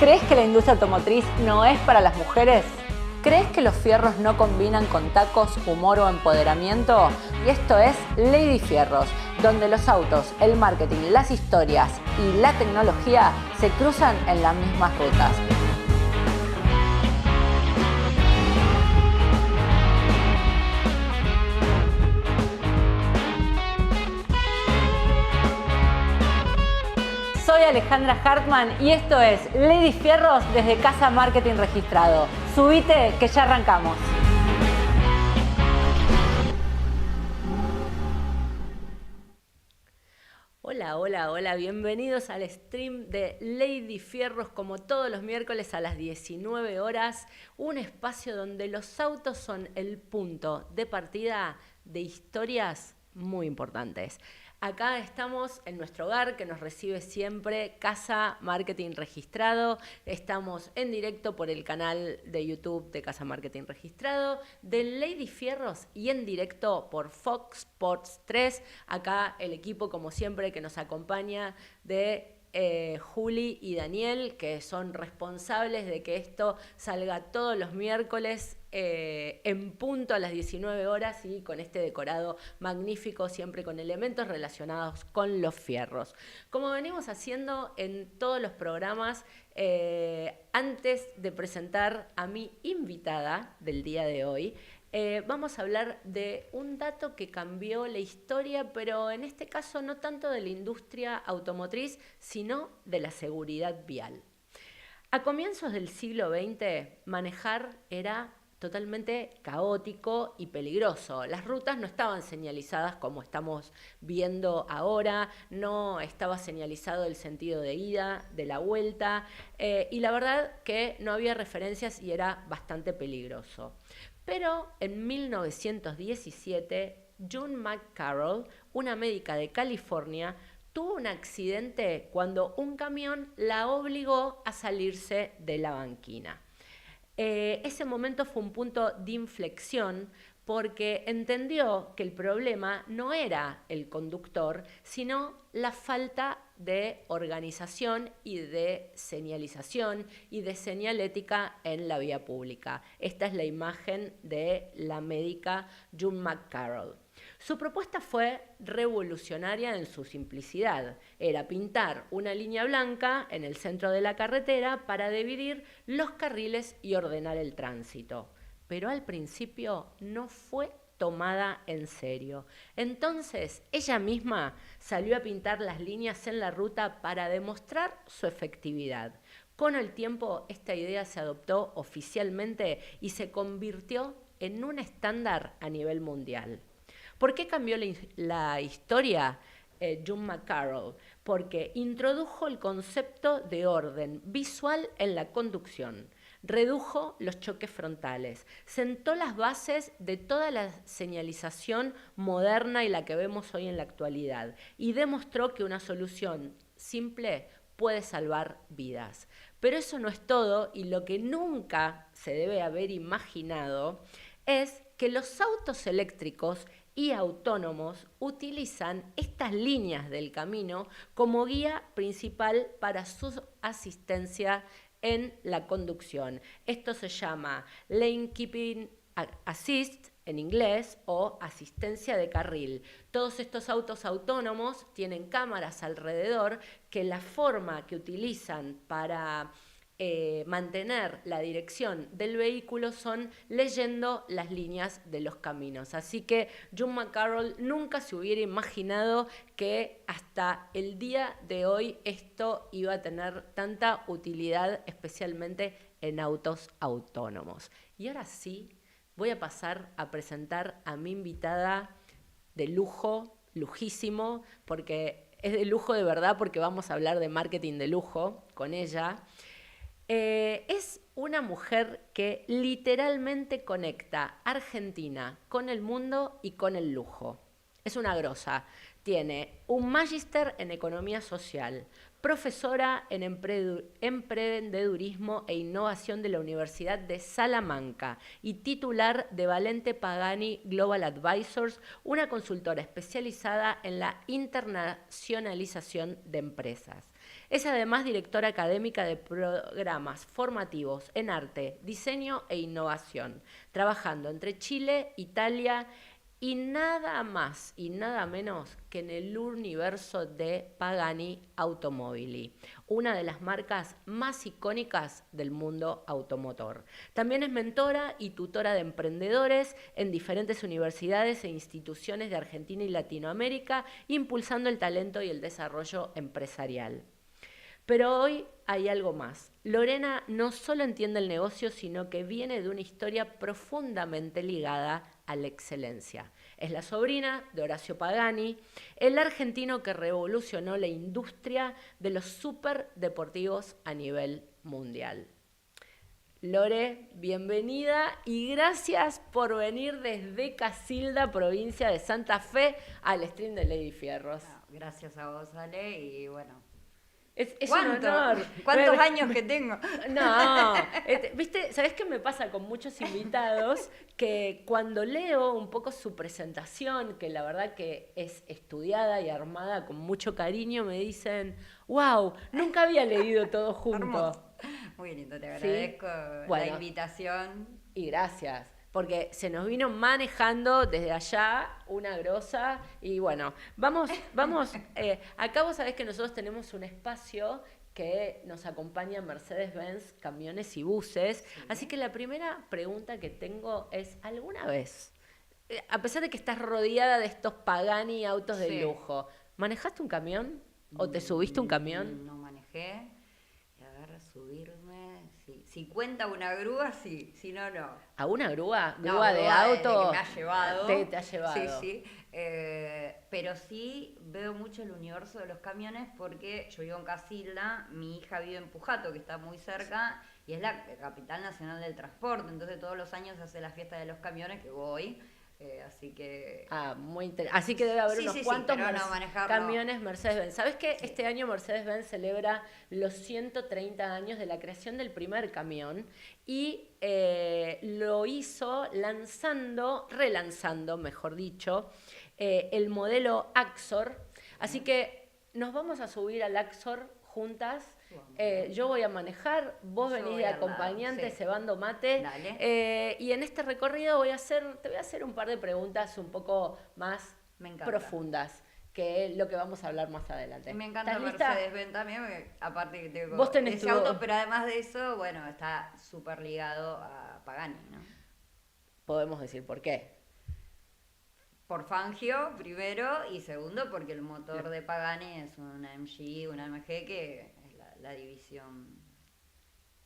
¿Crees que la industria automotriz no es para las mujeres? ¿Crees que los fierros no combinan con tacos, humor o empoderamiento? Y esto es Lady Fierros, donde los autos, el marketing, las historias y la tecnología se cruzan en las mismas rutas. Soy Alejandra Hartman y esto es Lady Fierros desde Casa Marketing Registrado. Subite que ya arrancamos. Hola, bienvenidos al stream de Lady Fierros como todos los miércoles a las 19 horas. Un espacio donde los autos son el punto de partida de historias muy importantes. Acá estamos en nuestro hogar que nos recibe siempre, Casa Marketing Registrado. Estamos en directo por el canal de YouTube de Casa Marketing Registrado, de Lady Fierros y en directo por Fox Sports 3. Acá el equipo, como siempre, que nos acompaña de Juli y Daniel, que son responsables de que esto salga todos los miércoles en punto a las 19 horas y con este decorado magnífico, siempre con elementos relacionados con los fierros. Como venimos haciendo en todos los programas, antes de presentar a mi invitada del día de hoy, vamos a hablar de un dato que cambió la historia, pero en este caso no tanto de la industria automotriz, sino de la seguridad vial. A comienzos del siglo XX, manejar era totalmente caótico y peligroso. Las rutas no estaban señalizadas como estamos viendo ahora, no estaba señalizado el sentido de ida, de la vuelta, y la verdad que no había referencias y era bastante peligroso. Pero en 1917, June McCarroll, una médica de California, tuvo un accidente cuando un camión la obligó a salirse de la banquina. Ese momento fue un punto de inflexión porque entendió que el problema no era el conductor, sino la falta de organización y de señalización y de señalética en la vía pública. Esta es la imagen de la médica June McCarroll. Su propuesta fue revolucionaria en su simplicidad. Era pintar una línea blanca en el centro de la carretera para dividir los carriles y ordenar el tránsito. Pero al principio no fue tomada en serio. Entonces, ella misma salió a pintar las líneas en la ruta para demostrar su efectividad. Con el tiempo, esta idea se adoptó oficialmente y se convirtió en un estándar a nivel mundial. ¿Por qué cambió la historia June McCarroll? Porque introdujo el concepto de orden visual en la conducción, redujo los choques frontales, sentó las bases de toda la señalización moderna y la que vemos hoy en la actualidad y demostró que una solución simple puede salvar vidas. Pero eso no es todo y lo que nunca se debe haber imaginado es que los autos eléctricos y autónomos utilizan estas líneas del camino como guía principal para su asistencia en la conducción. Esto se llama Lane Keeping Assist en inglés o asistencia de carril. Todos estos autos autónomos tienen cámaras alrededor que la forma que utilizan para mantener la dirección del vehículo son leyendo las líneas de los caminos. Así que June McCarroll nunca se hubiera imaginado que hasta el día de hoy esto iba a tener tanta utilidad, especialmente en autos autónomos. Y ahora sí, voy a pasar a presentar a mi invitada de lujo, lujísimo, porque es de lujo de verdad, porque vamos a hablar de marketing de lujo con ella. Es una mujer que literalmente conecta Argentina con el mundo y con el lujo. Es una grosa. Tiene un magíster en economía social, profesora en emprendedurismo e innovación de la Universidad de Salamanca y titular de Valente Pagani Global Advisors, una consultora especializada en la internacionalización de empresas. Es además directora académica de programas formativos en arte, diseño e innovación, trabajando entre Chile, Italia y nada más y nada menos que en el universo de Pagani Automobili, una de las marcas más icónicas del mundo automotor. También es mentora y tutora de emprendedores en diferentes universidades e instituciones de Argentina y Latinoamérica, impulsando el talento y el desarrollo empresarial. Pero hoy hay algo más. Lorena no solo entiende el negocio, sino que viene de una historia profundamente ligada a la excelencia. Es la sobrina de Horacio Pagani, el argentino que revolucionó la industria de los superdeportivos a nivel mundial. Lore, bienvenida y gracias por venir desde Casilda, provincia de Santa Fe, al stream de Lady Fierros. Gracias a vos, Ale, y bueno. Es un honor. ¿Cuántos años que tengo? No, viste, ¿sabés qué me pasa con muchos invitados? Que cuando leo un poco su presentación, que la verdad que es estudiada y armada con mucho cariño, me dicen, wow, nunca había leído todo junto. Hermoso. Muy lindo, te agradezco la invitación. Y gracias. Porque se nos vino manejando desde allá una grosa y bueno, vamos, acá vos sabés que nosotros tenemos un espacio que nos acompaña Mercedes-Benz, camiones y buses, sí. Así que la primera pregunta que tengo es, ¿alguna vez, a pesar de que estás rodeada de estos Pagani autos de lujo, manejaste un camión o te subiste a un camión? No manejé, y a ver, subirme... Si cuenta una grúa, sí, si no, no. ¿A una grúa? ¿Grúa de auto? Que me ha llevado. Te ha llevado. Sí. Pero sí veo mucho el universo de los camiones porque yo vivo en Casilda, mi hija vive en Pujato, que está muy cerca, y es la capital nacional del transporte. Entonces todos los años se hace la fiesta de los camiones, que voy. Así que... muy interesante. Así que debe haber unos cuantos camiones Mercedes-Benz. ¿Sabes qué? Sí. Este año Mercedes-Benz celebra los 130 años de la creación del primer camión y lo hizo relanzando, mejor dicho, el modelo Axor. Así que nos vamos a subir al Axor juntas. Yo voy a manejar, vos venís de acompañante, cebando mate. Y en este recorrido te voy a hacer un par de preguntas un poco más profundas, que es lo que vamos a hablar más adelante. Me encanta Mercedes-Benz también, porque aparte que tengo vos tenés ese auto, pero además de eso, bueno, está súper ligado a Pagani, ¿no? Podemos decir por qué. Por Fangio, primero, y segundo, porque el motor de Pagani es una MG, una MG que es la división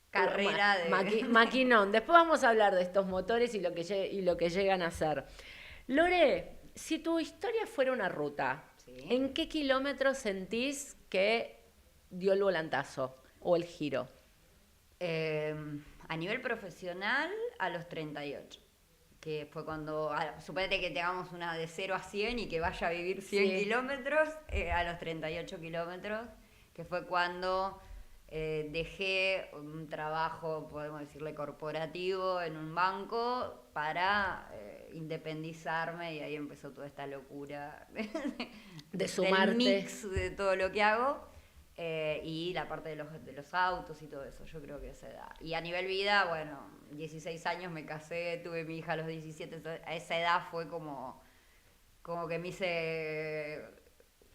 carrera de... Maquinón. Después vamos a hablar de estos motores y lo que llegan a ser. Lore, si tu historia fuera una ruta, ¿sí? ¿En qué kilómetros sentís que dio el volantazo o el giro? A nivel profesional, a los 38. Que fue cuando, suponete que tengamos una de 0 a 100 y que vaya a vivir 100 kilómetros, a los 38 kilómetros, que fue cuando dejé un trabajo, podemos decirle, corporativo en un banco para independizarme, y ahí empezó toda esta locura de sumarte. Del mix de todo lo que hago. Y la parte de los autos y todo eso, yo creo que esa edad. Y a nivel vida, bueno, 16 años me casé, tuve mi hija a los 17, a esa edad fue como que me hice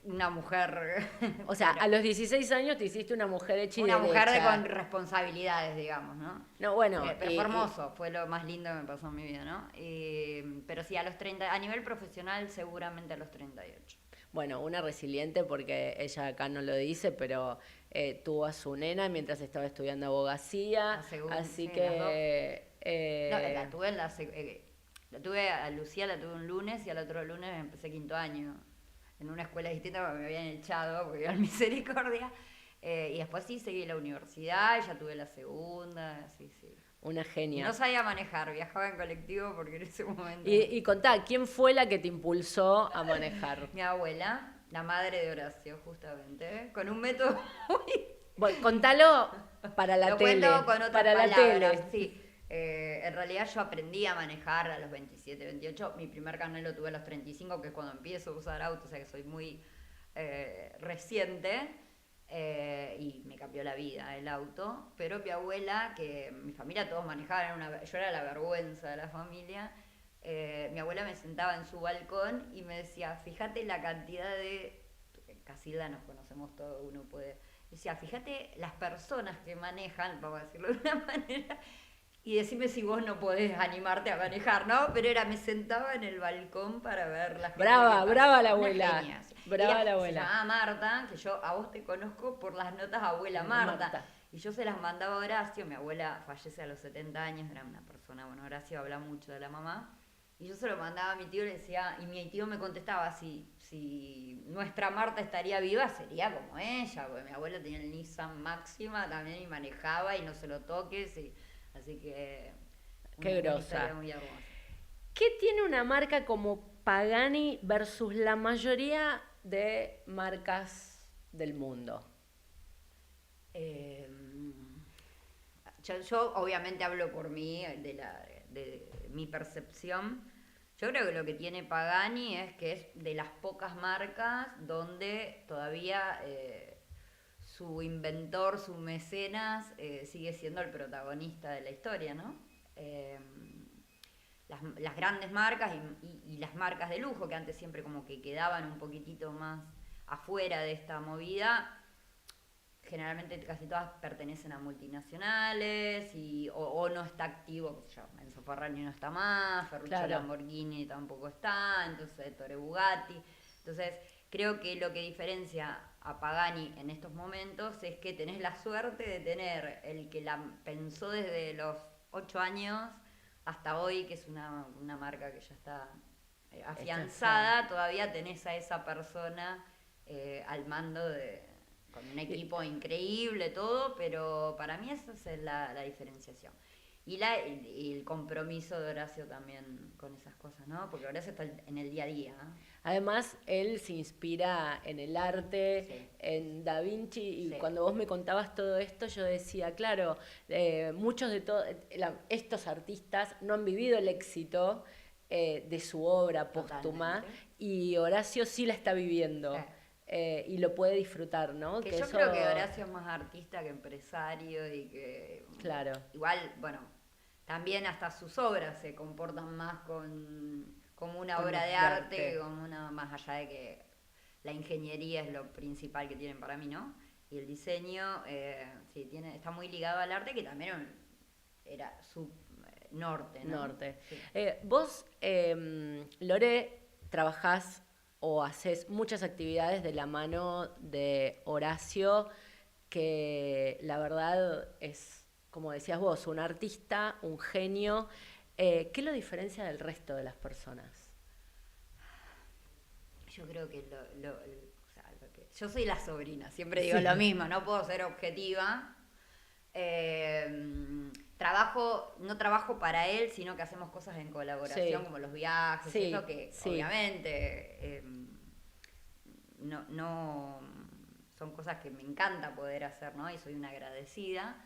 una mujer. O sea, a los 16 años te hiciste una mujer hecha y una derecha. Mujer con responsabilidades, digamos, ¿no? No, bueno. Pero fue hermoso, fue lo más lindo que me pasó en mi vida, ¿no? Pero sí, a los 30, a nivel profesional, seguramente a los 38. Bueno, una resiliente porque ella acá no lo dice, pero tuvo a su nena mientras estaba estudiando abogacía, así que... la tuve a Lucía, la tuve un lunes y al otro lunes empecé 5º año en una escuela distinta porque me habían echado, porque iba al Misericordia, y después sí seguí la universidad, y ya tuve la segunda, sí. Una genia. No sabía manejar, viajaba en colectivo porque en ese momento... Y contá, ¿quién fue la que te impulsó a manejar? Mi abuela, la madre de Horacio, justamente, con un método muy... Bueno, contalo para la tele. Lo cuento con otras palabras, tele. Sí. En realidad yo aprendí a manejar a los 27, 28. Mi primer carnet lo tuve a los 35, que es cuando empiezo a usar auto, o sea que soy muy reciente. y me cambió la vida el auto, pero mi abuela, que mi familia todos manejaban, yo era la vergüenza de la familia, mi abuela me sentaba en su balcón y me decía, fíjate la cantidad de, en Casilda nos conocemos todos, uno puede, decía, fíjate las personas que manejan, vamos a decirlo de una manera, y decime si vos no podés animarte a manejar, ¿no? Pero me sentaba en el balcón para ver la gente. Brava la una abuela. genia. Brava la Se abuela. llamaba Marta, que yo a vos te conozco por las notas abuela Marta. Y yo se las mandaba a Horacio, mi abuela fallece a los 70 años, era una persona, bueno, Horacio habla mucho de la mamá. Y yo se lo mandaba a mi tío y le decía, y mi tío me contestaba, si nuestra Marta estaría viva, sería como ella, porque mi abuela tenía el Nissan Máxima también y manejaba y no se lo toques, así que qué grosa. Historia muy hermosa. ¿Qué tiene una marca como Pagani versus la mayoría de marcas del mundo? Yo obviamente hablo por mí, de mi percepción. Yo creo que lo que tiene Pagani es que es de las pocas marcas donde todavía su inventor, su mecenas, sigue siendo el protagonista de la historia, ¿no? Las grandes marcas y las marcas de lujo, que antes siempre como que quedaban un poquitito más afuera de esta movida, generalmente casi todas pertenecen a multinacionales o no está activo, qué sé yo, Enzo Ferrari no está más, Ferruccio Lamborghini tampoco está, entonces Tore Bugatti. Entonces creo que lo que diferencia a Pagani en estos momentos es que tenés la suerte de tener el que la pensó desde los 8 años hasta hoy, que es una marca que ya está afianzada, todavía tenés a esa persona al mando con un equipo increíble, todo, pero para mí esa es la diferenciación. Y el compromiso de Horacio también con esas cosas, ¿no? Porque Horacio está en el día a día. Además, él se inspira en el arte, en Da Vinci, y cuando vos me contabas todo esto, yo decía, claro, muchos de estos artistas no han vivido el éxito de su obra póstuma, y Horacio sí la está viviendo. Y lo puede disfrutar, ¿no? Que yo creo que Horacio es más artista que empresario y que... Claro. Igual, bueno, también hasta sus obras se comportan más como una obra de arte, como una, más allá de que la ingeniería es lo principal que tienen para mí, ¿no? Y el diseño, está muy ligado al arte, que también era su norte, ¿no? Sí. Vos, Lore, trabajás o haces muchas actividades de la mano de Horacio, que la verdad es, como decías vos, un artista, un genio. ¿Qué lo diferencia del resto de las personas? Yo creo que yo soy la sobrina, siempre digo lo mismo, no puedo ser objetiva. No trabajo para él, sino que hacemos cosas en colaboración, como los viajes, eso que obviamente no son cosas que me encanta poder hacer, ¿no? Y soy una agradecida.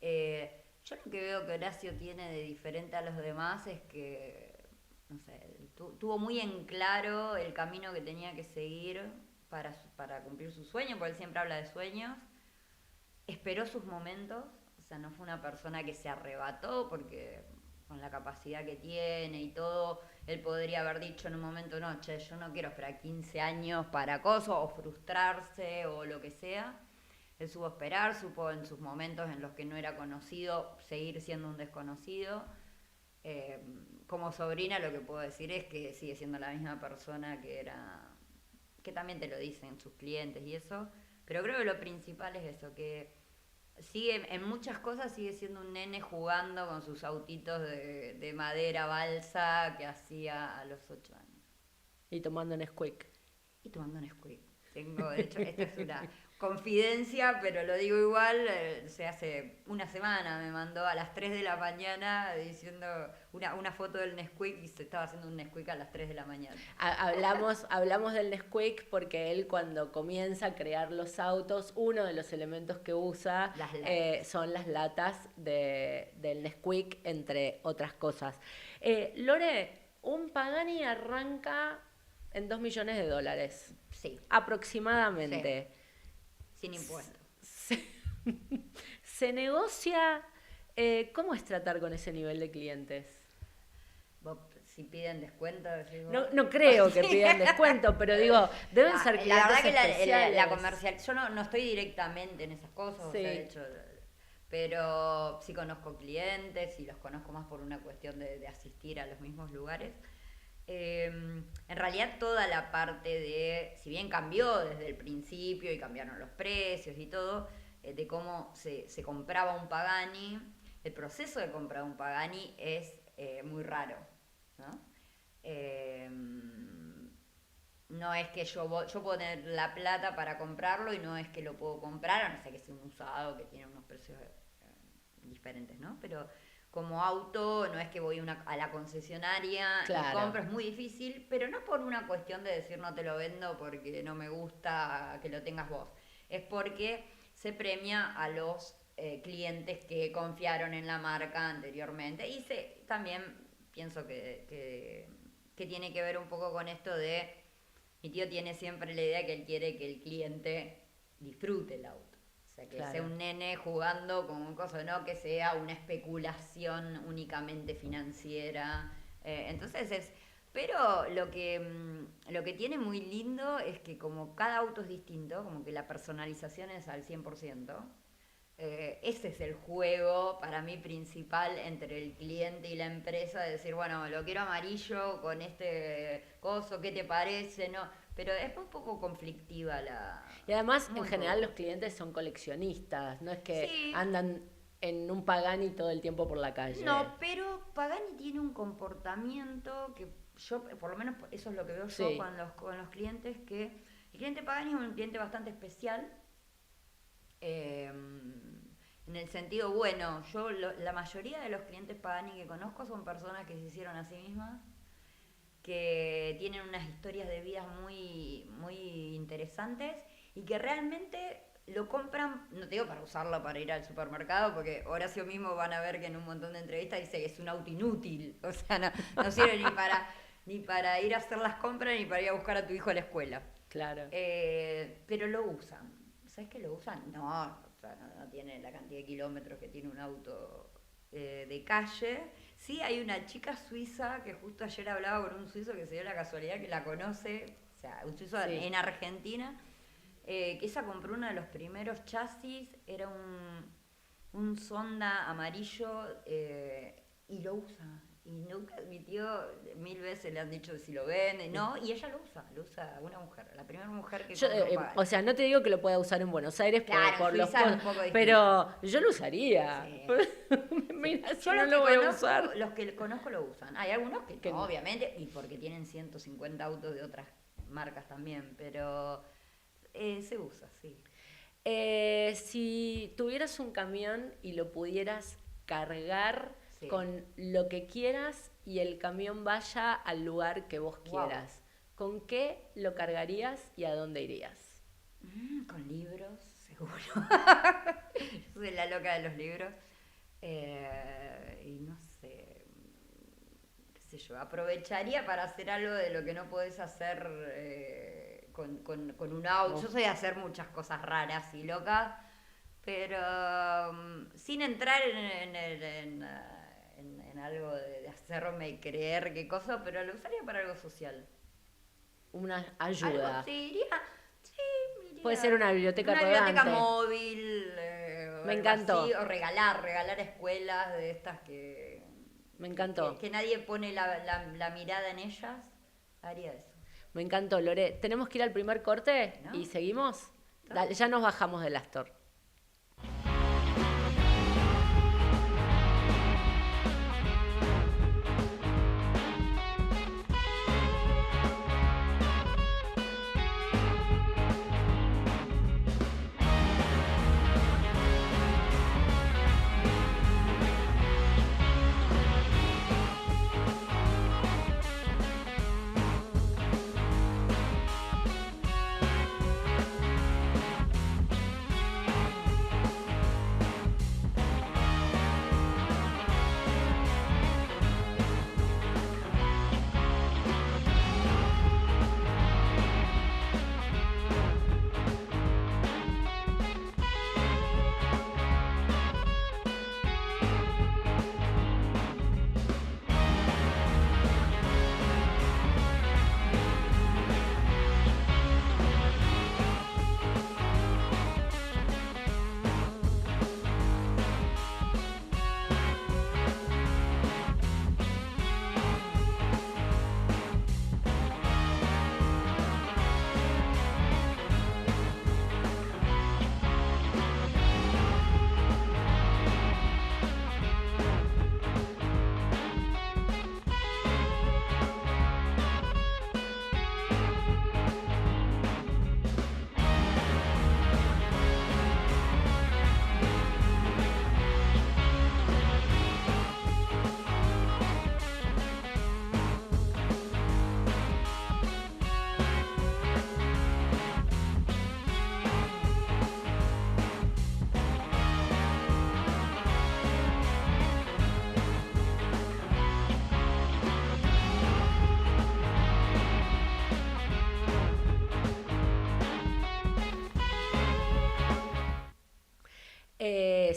Yo lo que veo que Horacio tiene de diferente a los demás es que, no sé, tuvo muy en claro el camino que tenía que seguir para cumplir su sueño, porque él siempre habla de sueños. Esperó sus momentos. O sea, no fue una persona que se arrebató, porque con la capacidad que tiene y todo, él podría haber dicho en un momento, no, che, yo no quiero esperar 15 años para cosas, o frustrarse, o lo que sea. Él supo esperar, supo en sus momentos en los que no era conocido, seguir siendo un desconocido. Como sobrina lo que puedo decir es que sigue siendo la misma persona que también te lo dicen sus clientes y eso, pero creo que lo principal es eso, que en muchas cosas sigue siendo un nene jugando con sus autitos de madera balsa que hacía a los 8 años. Y tomando Nesquik. De hecho, esta es una confidencia, pero lo digo igual, hace una semana me mandó a las 3 de la mañana diciendo una foto del Nesquik y se estaba haciendo un Nesquik a las 3 de la mañana. Hablamos del Nesquik porque él, cuando comienza a crear los autos, uno de los elementos que usa son las latas del Nesquik, entre otras cosas. Lore, un Pagani arranca en $2 millones. Sí. Aproximadamente. Sí. sin impuestos. Se negocia, ¿cómo es tratar con ese nivel de clientes? Vos, si piden descuento, No creo que pidan descuento, pero digo, deben ser clientes la verdad que especiales. la comercial, yo no estoy directamente en esas cosas, Sí. o sea, de hecho, pero sí conozco clientes y los conozco más por una cuestión de asistir a los mismos lugares. En realidad toda la parte de, si bien cambió desde el principio y cambiaron los precios y todo, de cómo se compraba un Pagani, el proceso de comprar un Pagani es muy raro, ¿no? No es que yo puedo tener la plata para comprarlo y no es que lo puedo comprar, a no ser que sea un usado que tiene unos precios diferentes, ¿no? Pero como auto no es que voy a la concesionaria Claro. y compro, es muy difícil, pero no por una cuestión de decir no te lo vendo porque no me gusta que lo tengas vos, es porque se premia a los clientes que confiaron en la marca anteriormente y también pienso que tiene que ver un poco con esto de mi tío tiene siempre la idea que él quiere que el cliente disfrute el auto. O sea, que sea un nene jugando con un coso, no que sea una especulación únicamente financiera. Pero lo que tiene muy lindo es que como cada auto es distinto, como que la personalización es al 100%, ese es el juego para mí principal entre el cliente y la empresa, de decir, bueno, lo quiero amarillo con este coso, ¿qué te parece? No, pero es un poco conflictiva Y además, en general, los clientes son coleccionistas, no es que sí. andan en un Pagani todo el tiempo por la calle. No, pero Pagani tiene un comportamiento que yo, por lo menos eso es lo que veo yo Sí. con los clientes, que el cliente Pagani es un cliente bastante especial. En el sentido, bueno, la mayoría de los clientes Pagani que conozco son personas que se hicieron a sí mismas, que tienen unas historias de vida muy, muy interesantes y que realmente lo compran, no te digo para usarlo para ir al supermercado, porque Horacio mismo van a ver que en un montón de entrevistas dice que es un auto inútil, o sea, no sirve ni para ir a hacer las compras ni para ir a buscar a tu hijo a la escuela. Claro. Pero lo usan. ¿Sabes que lo usan? No, o sea, no tiene la cantidad de kilómetros que tiene un auto de calle. Sí, hay una chica suiza que justo ayer hablaba con un suizo que se dio la casualidad que la conoce, o sea, un suizo Sí. en Argentina, que ella compró uno de los primeros chasis, era un Sonda amarillo y lo usa. Y nunca, mi tío 1000 veces le han dicho si lo vende, no, y ella lo usa una mujer, la primera mujer que compró Pagani. O sea, no te digo que lo pueda usar en Buenos Aires Claro, por los Suiza es un costos, poco distinto. pero yo lo usaría. Sí. Mira, si Yo no los lo que voy a conozco, usar. los que conozco lo usan. Hay algunos que no. no, obviamente, y porque tienen 150 autos de otras marcas también, pero se usa, sí. Si tuvieras un camión y lo pudieras cargar Sí. con lo que quieras y el camión vaya al lugar que vos quieras, ¿con qué lo cargarías y a dónde irías? Con libros, seguro. Yo soy la loca de los libros. Y no sé, qué sé yo, aprovecharía para hacer algo de lo que no podés hacer con un auto. Yo soy de hacer muchas cosas raras y locas, pero sin entrar en algo de hacerme creer qué cosa, pero lo usaría para algo social. Una ayuda. Algo, sí, iría. Puede ser una biblioteca Una rodante. biblioteca móvil. Me algo encantó. así, o regalar escuelas de estas que... Me encantó. Que nadie pone la mirada en ellas. Haría eso. Me encantó, Lore. ¿Tenemos que ir al primer corte ¿No? y seguimos? ¿No? Dale, ya nos bajamos del Astor.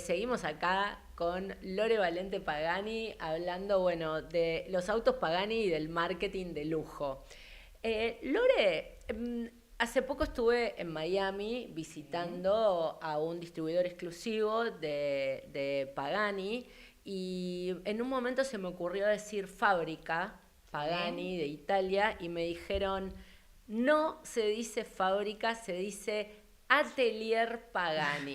seguimos acá con Lore Valente Pagani hablando, bueno, de los autos Pagani y del marketing de lujo. Lore, hace poco estuve en Miami visitando a un distribuidor exclusivo de Pagani y en un momento se me ocurrió decir fábrica Pagani de Italia y me dijeron, no se dice fábrica, se dice Atelier Pagani.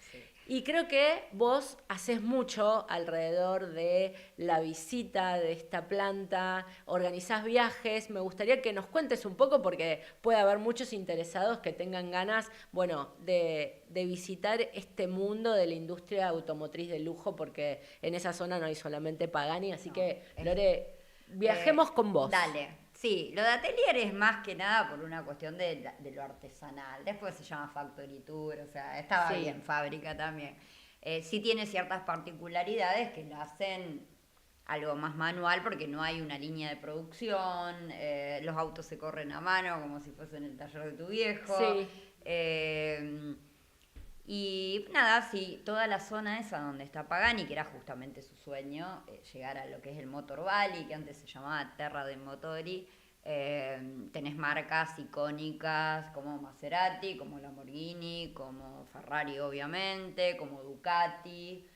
Sí. Y creo que vos haces mucho alrededor de la visita de esta planta, organizás viajes. Me gustaría que nos cuentes un poco porque puede haber muchos interesados que tengan ganas, bueno, de visitar este mundo de la industria automotriz de lujo, porque en esa zona no hay solamente Pagani. Así que, Lore, viajemos con vos. Dale. Sí, lo de atelier es más que nada por una cuestión de lo artesanal. Después se llama factory tour, o sea, estaba bien, fábrica también. Sí tiene ciertas particularidades que la hacen algo más manual porque no hay una línea de producción, los autos se corren a mano como si fuesen el taller de tu viejo. Sí. Y nada, sí, toda la zona esa donde está Pagani, que era justamente su sueño, llegar a lo que es el Motor Valley, que antes se llamaba Terra dei Motori. Tenés marcas icónicas como Maserati, como Lamborghini, como Ferrari obviamente, como Ducati,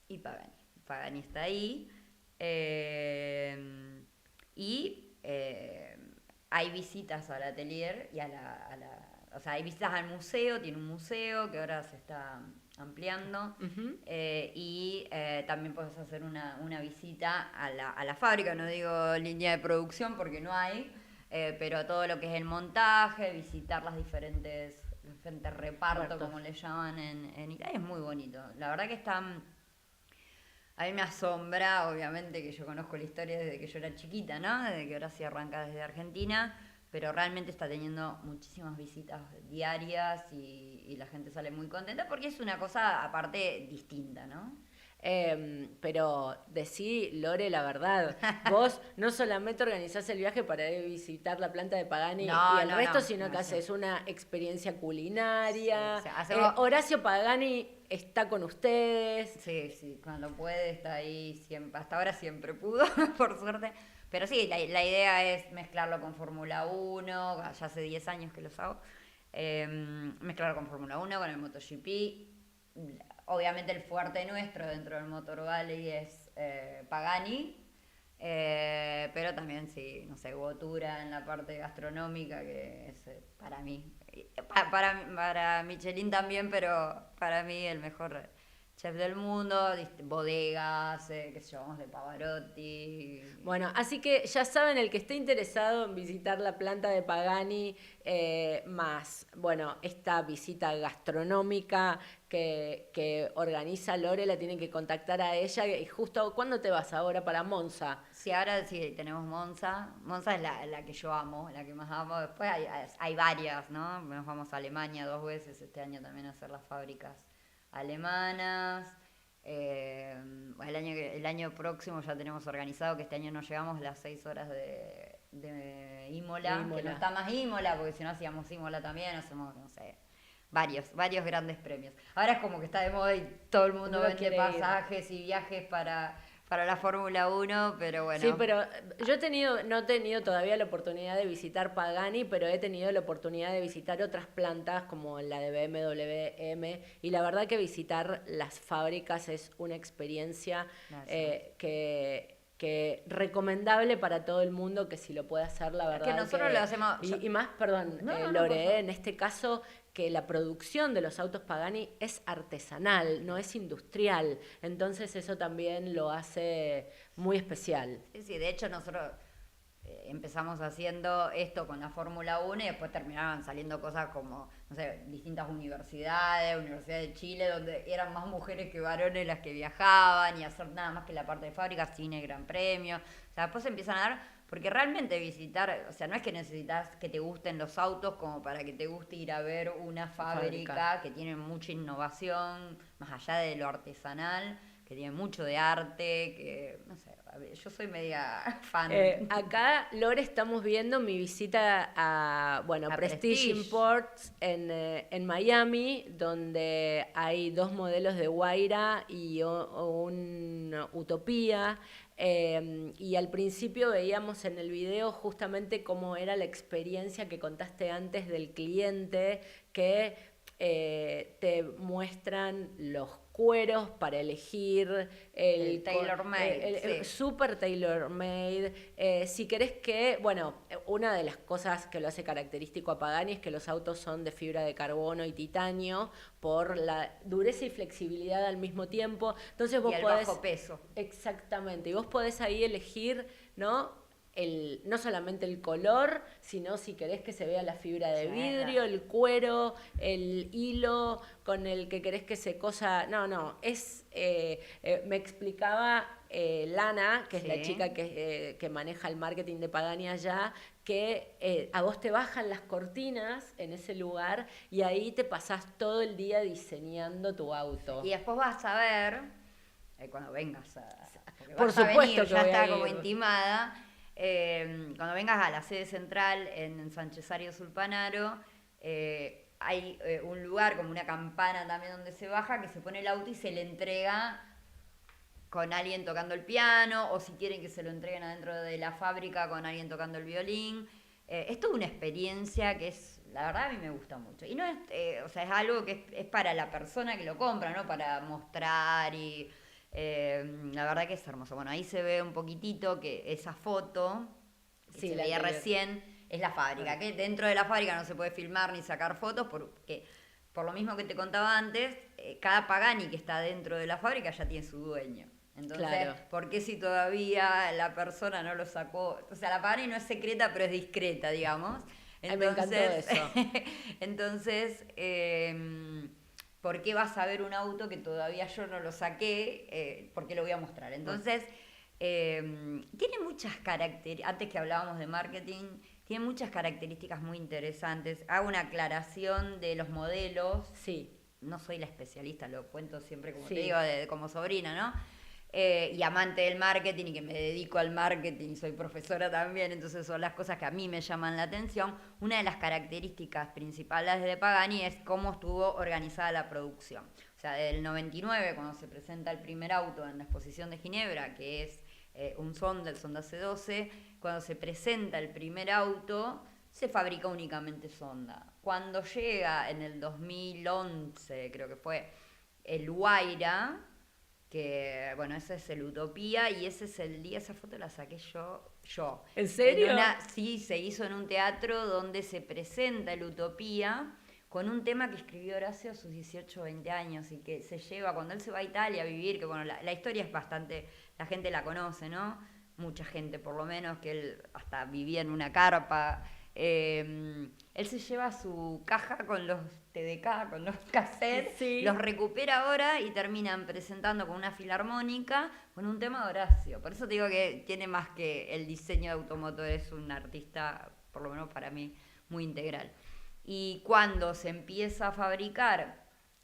y Pagani. Pagani está ahí. Y hay visitas al atelier y o sea, hay visitas al museo, tiene un museo que ahora se está ampliando. Y también puedes hacer una visita a la fábrica, no digo línea de producción porque no hay, pero todo lo que es el montaje, visitar las diferentes repartos, como le llaman en Italia, es muy bonito. La verdad que están... A mí me asombra, obviamente, que yo conozco la historia desde que yo era chiquita, ¿no? Desde que ahora sí arranca desde Argentina, pero realmente está teniendo muchísimas visitas diarias y la gente sale muy contenta porque es una cosa aparte distinta, ¿no? Pero decí, Lore, la verdad, vos no solamente organizás el viaje para ir a visitar la planta de Pagani y el resto, sino que haces una experiencia culinaria. Sí, o sea, Horacio Pagani está con ustedes. Sí, cuando puede está ahí siempre, hasta ahora siempre pudo, por suerte. Pero sí, la idea es mezclarlo con Fórmula 1, ya hace 10 años que los hago, mezclarlo con Fórmula 1, con el MotoGP. Obviamente el fuerte nuestro dentro del Motor Valley es Pagani, pero también sí, no sé, Botura en la parte gastronómica, que es para mí, para Michelin también, pero para mí el mejor chef del mundo, bodegas, qué sé yo, vamos de Pavarotti. Bueno, así que ya saben, el que esté interesado en visitar la planta de Pagani, más, bueno, esta visita gastronómica que organiza Lore, la tienen que contactar a ella. Y justo, ¿cuándo te vas ahora para Monza? Sí, ahora sí tenemos Monza. Monza es la que yo amo, la que más amo. Después hay varias, ¿no? Nos vamos a Alemania 2 veces este año también a hacer las fábricas alemanas. El año próximo ya tenemos organizado que este año no llegamos las 6 horas de Imola, que no está más Imola, porque si no hacíamos Imola también, hacemos, no sé, varios grandes premios. Ahora es como que está de moda y todo el mundo vende pasajes y viajes para la Fórmula 1, pero bueno. Sí, pero yo no he tenido todavía la oportunidad de visitar Pagani, pero he tenido la oportunidad de visitar otras plantas como la de BMW M, y la verdad que visitar las fábricas es una experiencia que recomendable para todo el mundo, que si lo puede hacer, la verdad. Es que nosotros lo hacemos... Y más, perdón, Lore, en este caso, que la producción de los autos Pagani es artesanal, no es industrial. Entonces eso también lo hace muy especial. Sí, de hecho nosotros empezamos haciendo esto con la Fórmula 1 y después terminaron saliendo cosas como, no sé, distintas universidades, Universidad de Chile, donde eran más mujeres que varones las que viajaban y hacer nada más que la parte de fábrica, cine, gran premio. O sea, después empiezan a dar... Porque realmente visitar, o sea, no es que necesitas que te gusten los autos como para que te guste ir a ver una fábrica que tiene mucha innovación, más allá de lo artesanal, que tiene mucho de arte, que, no sé, yo soy media fan. Acá, Lore, estamos viendo mi visita a Prestige Imports en Miami, donde hay 2 modelos de Huayra y un Utopía. Y al principio veíamos en el video justamente cómo era la experiencia que contaste antes del cliente, que te muestran los cueros para elegir el tailor made, sí. Super tailor made. Si querés que, una de las cosas que lo hace característico a Pagani es que los autos son de fibra de carbono y titanio por la dureza y flexibilidad al mismo tiempo. Entonces vos y el podés, bajo peso. Exactamente, y vos podés ahí elegir, ¿no? No solamente el color, sino si querés que se vea la fibra de vidrio, el cuero, el hilo con el que querés que se cosa. No, me explicaba Lana, que es la chica que maneja el marketing de Pagani allá, que a vos te bajan las cortinas en ese lugar y ahí te pasás todo el día diseñando tu auto. Y después vas a ver, cuando vengas por supuesto que ya está como intimada. Cuando vengas a la sede central en San Cesario Sulpanaro, hay un lugar como una campana también donde se baja, que se pone el auto y se le entrega con alguien tocando el piano, o si quieren que se lo entreguen adentro de la fábrica con alguien tocando el violín. Es toda una experiencia que la verdad a mí me gusta mucho. Y no es, es algo que es para la persona que lo compra, ¿no? Para mostrar y... la verdad que es hermoso. Bueno, ahí se ve un poquitito que esa foto que se veía recién es la fábrica, que dentro de la fábrica no se puede filmar ni sacar fotos porque, por lo mismo que te contaba antes, cada Pagani que está dentro de la fábrica ya tiene su dueño. Entonces, ¿por qué si todavía la persona no lo sacó? O sea, la Pagani no es secreta, pero es discreta, digamos. Entonces, me encantó eso. Entonces, ¿por qué vas a ver un auto que todavía yo no lo saqué? ¿Por qué lo voy a mostrar? Entonces, tiene muchas características, antes que hablábamos de marketing, tiene muchas características muy interesantes. Hago una aclaración de los modelos. Sí. No soy la especialista, lo cuento siempre como te digo, como sobrina, ¿no? Y amante del marketing y que me dedico al marketing, soy profesora también, entonces son las cosas que a mí me llaman la atención. Una de las características principales de Pagani es cómo estuvo organizada la producción. O sea, del 99, cuando se presenta el primer auto en la exposición de Ginebra, que es un Sonda, el Sonda C12, cuando se presenta el primer auto, se fabrica únicamente Sonda. Cuando llega en el 2011, creo que fue, el Huayra, que bueno, ese es el Utopía y ese es el día, esa foto la saqué yo. ¿En serio? Sí, se hizo en un teatro donde se presenta el Utopía con un tema que escribió Horacio a sus 18 o 20 años y que se lleva cuando él se va a Italia a vivir, que bueno, la historia es bastante, la gente la conoce, ¿no? Mucha gente por lo menos, que él hasta vivía en una carpa. Él se lleva su caja con los TDK, con los cassettes, los recupera ahora y terminan presentando con una filarmónica con un tema de Horacio. Por eso te digo que tiene más que el diseño de automotor, es un artista, por lo menos para mí, muy integral. Y cuando se empieza a fabricar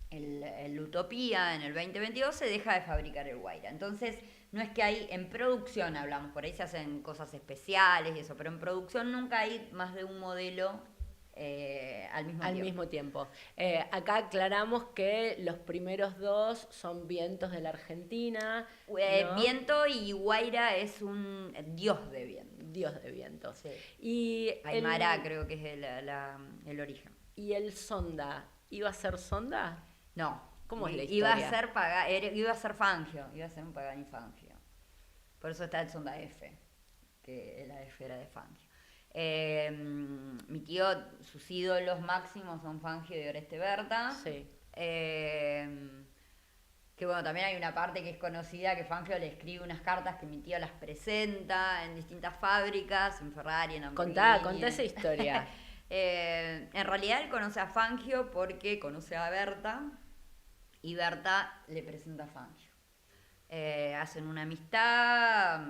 el Utopía en el 2022, se deja de fabricar el Huayra. Entonces, no es que hay, en producción hablamos, por ahí se hacen cosas especiales y eso, pero en producción nunca hay más de un modelo al mismo tiempo. Acá aclaramos que los primeros 2 son vientos de la Argentina. ¿No? Viento y Huayra es un dios de viento. Dios de viento. Sí. Y Aymara creo que es el origen. ¿Y el Sonda? ¿Iba a ser Sonda? No. ¿Cómo es la historia? Iba a ser Fangio, iba a ser un Pagani Fangio. Por eso está el Sonda F, que la F era de Fangio. Mi tío, sus ídolos máximos son Fangio y Oreste Berta. Sí. Que bueno, también hay una parte que es conocida, que Fangio le escribe unas cartas que mi tío las presenta en distintas fábricas, en Ferrari, en Lamborghini. Contá esa historia. En realidad él conoce a Fangio porque conoce a Berta y Berta le presenta a Fangio. Hacen una amistad,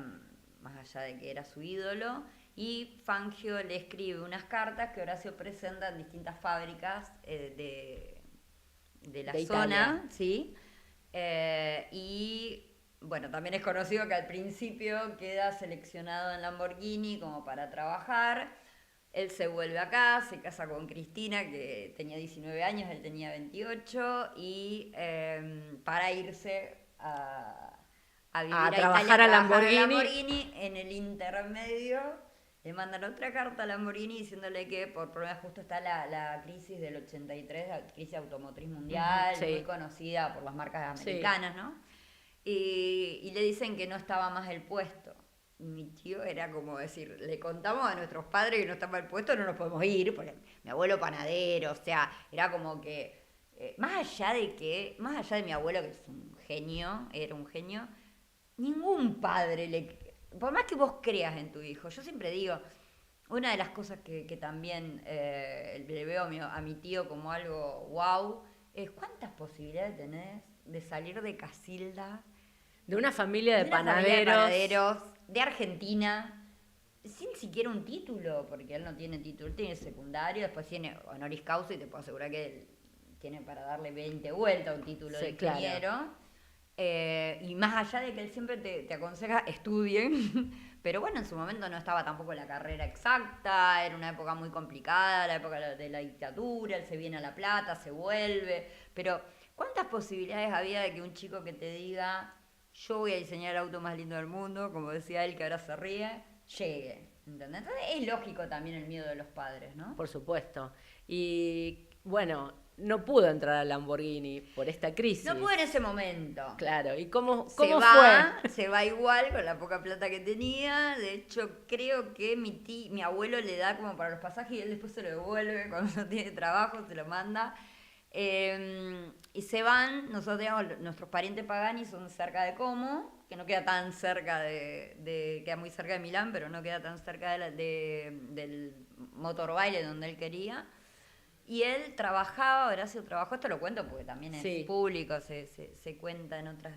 más allá de que era su ídolo, y Fangio le escribe unas cartas que Horacio presenta en distintas fábricas de la zona, ¿sí? Y bueno, también es conocido que al principio queda seleccionado en Lamborghini como para trabajar. Él se vuelve acá, se casa con Cristina, que tenía 19 años, él tenía 28, y para irse a vivir a Italia, trabajar a trabajar a Lamborghini. Lamborghini. En el intermedio le mandan otra carta a Lamborghini diciéndole que por problemas justo está la crisis del 83, la crisis automotriz mundial, Sí. muy conocida por las marcas Sí. americanas, ¿no? Y le dicen que no estaba más el puesto. Y mi tío era como decir, le contamos a nuestros padres que no estaba el puesto, no nos podemos ir, porque mi abuelo panadero, o sea, era como que, más allá de mi abuelo, que es un genio, era un genio, ningún padre por más que vos creas en tu hijo, yo siempre digo, una de las cosas que también le veo a mi tío como algo wow, es cuántas posibilidades tenés de salir de Casilda, De una familia de de una familia de panaderos. panaderos, de Argentina, sin siquiera un título, porque él no tiene título, él tiene secundario, después tiene honoris causa y te puedo asegurar que él tiene para darle 20 vueltas un título de Sí, claro. ingeniero. Y más allá de que él siempre te aconseja, estudien, pero bueno, en su momento no estaba tampoco la carrera exacta, era una época muy complicada, la época de la dictadura, él se viene a La Plata, se vuelve, pero ¿cuántas posibilidades había de que un chico que te diga, yo voy a diseñar el auto más lindo del mundo, como decía él que ahora se ríe, llegue? ¿Entendés? Entonces es lógico también el miedo de los padres, ¿no? Por supuesto. Y bueno, no pudo entrar a Lamborghini por esta crisis. No pudo en ese momento. Claro, ¿y cómo Se fue? se va igual con la poca plata que tenía. De hecho, creo que mi abuelo le da como para los pasajes y él después se lo devuelve cuando no tiene trabajo, se lo manda. Y se van, nosotros digamos, nuestros parientes Pagani son cerca de Como, que no queda tan cerca queda muy cerca de Milán, pero no queda tan cerca del motorbaile donde él quería. Y él trabajaba, Horacio trabajó, esto lo cuento porque también es Sí. público, se cuenta en otras